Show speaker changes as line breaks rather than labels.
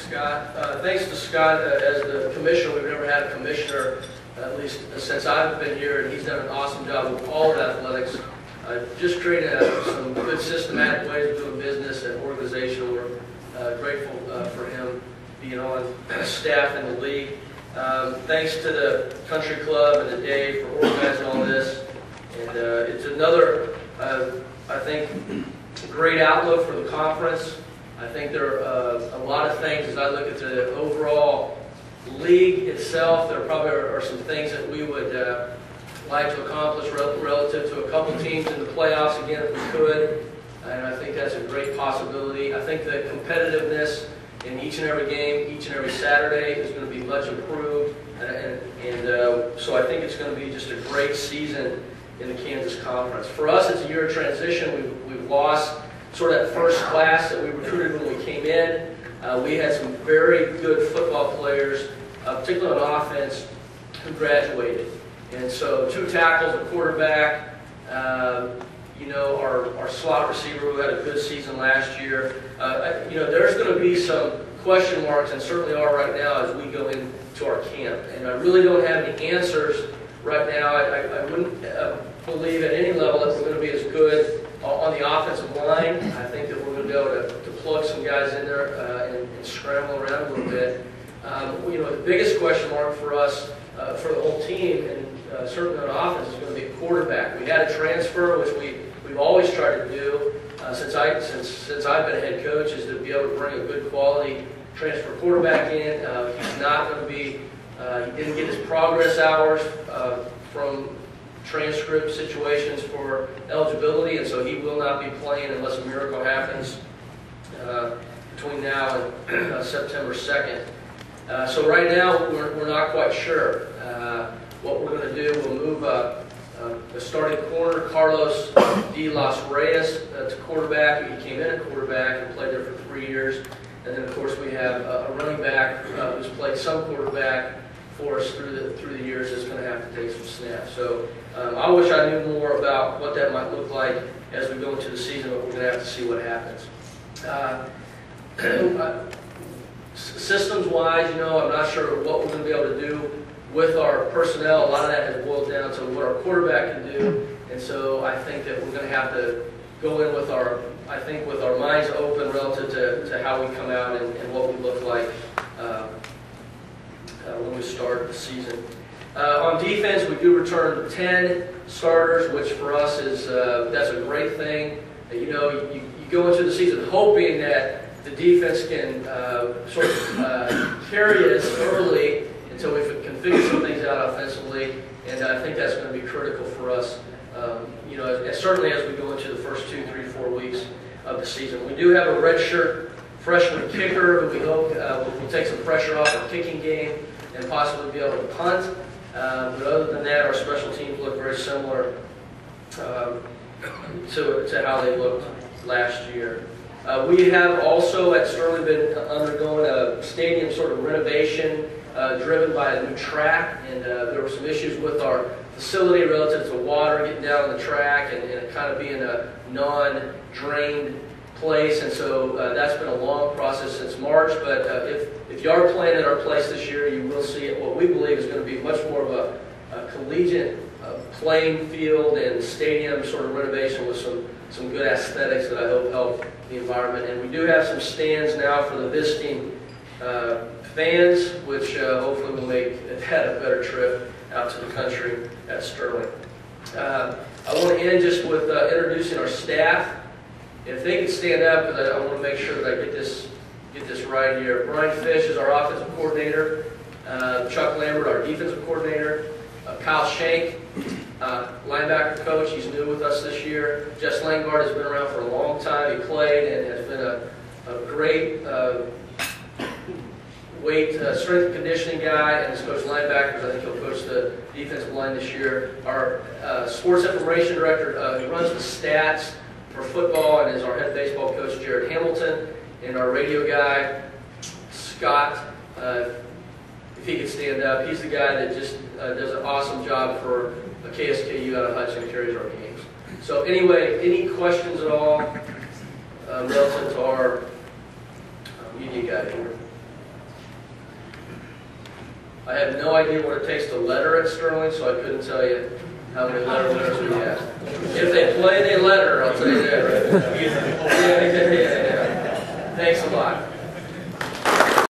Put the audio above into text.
Scott. Thanks to Scott as the commissioner. We've never had a commissioner, at least since I've been here, and he's done an awesome job with all of athletics. Just creating some good systematic ways of doing business and organizational. We're grateful for him being on staff in the league. Thanks to the country club and the Dave for organizing all this. And it's another, I think, great outlook for the conference. I think there are a lot of things as I look at the overall league itself. There probably are some things that we would like to accomplish relative to a couple teams in the playoffs again if we could. And I think that's a great possibility. I think the competitiveness in each and every game, each and every Saturday is going to be much improved. So I think it's going to be just a great season in the Kansas Conference. For us, it's a year of transition. We've lost sort of that first class that we recruited when we came in. We had some very good football players, particularly on offense, who graduated. And so 2 tackles, a quarterback, our slot receiver who had a good season last year. There's going to be some question marks, and certainly are right now as we go into our camp. And I really don't have any answers right now. I wouldn't believe at any level that we're going to be as good on the offensive line. I think that we're going to be able to plug some guys in there and scramble around a little bit. The biggest question mark for us, for the whole team, and certainly on offense, is going to be a quarterback. We had a transfer, which we've always tried to do since I've been a head coach, is to be able to bring a good quality transfer quarterback in. He's not going to be, he didn't get his progress hours from transcript situations for eligibility, and so he will not be playing unless a miracle happens between now and September 2nd. So right now, we're not quite sure. What we're going to do, we'll move the starting corner, Carlos De Los Reyes, to quarterback. He came in at quarterback and played there for 3 years. And then, of course, we have a running back who's played some quarterback for us through the years that's going to have to take some snaps. So I wish I knew more about what that might look like as we go into the season, but we're going to have to see what happens. Systems-wise, I'm not sure what we're going to be able to do with our personnel. A lot of that has boiled down to what our quarterback can do, and so I think that we're going to have to go in with our minds open relative to how we come out and what we look like when we start the season. On defense, we do return 10 starters, which for us is that's a great thing. You go into the season hoping that the defense can sort of carry us early until we can figure some things out offensively, and I think that's going to be critical for us. Certainly as we go into the first 2, 3, 4 weeks of the season. We do have a redshirt freshman kicker who we hope will take some pressure off our kicking game and possibly be able to punt. But other than that, our special teams look very similar to how they looked last year. We have also at Sterling been undergoing a stadium sort of renovation driven by a new track, and there were some issues with our facility relative to water getting down on the track and it kind of being a non-drained place, and so that's been a long process since March, but if you are playing at our place this year, you will see what we believe is going to be much more of a collegiate playing field and stadium sort of renovation with some good aesthetics that I hope help the environment. And we do have some stands now for the visiting fans, which hopefully will make that a better trip out to the country at Sterling. I want to end just with introducing our staff. If they could stand up, because I want to make sure that I get this right here. Brian Fish is our offensive coordinator. Chuck Lambert, our defensive coordinator. Kyle Shank, linebacker coach. He's new with us this year. Jess Langard has been around for a long time. He played and has been a great strength and conditioning guy, and has coached linebackers. I think he'll coach the defensive line this year. Our sports information director who runs the stats for football and is our head baseball coach, Jared Hamilton, and our radio guy, Scott, if he could stand up. He's the guy that just does an awesome job for a KSKU out of Hudson, carries our games. So anyway, any questions at all relative to our media guy here? I have no idea what it takes to letter at Sterling, so I couldn't tell you how many letter winners we have. If they play, they letter, I'll tell you that. Right? Yeah,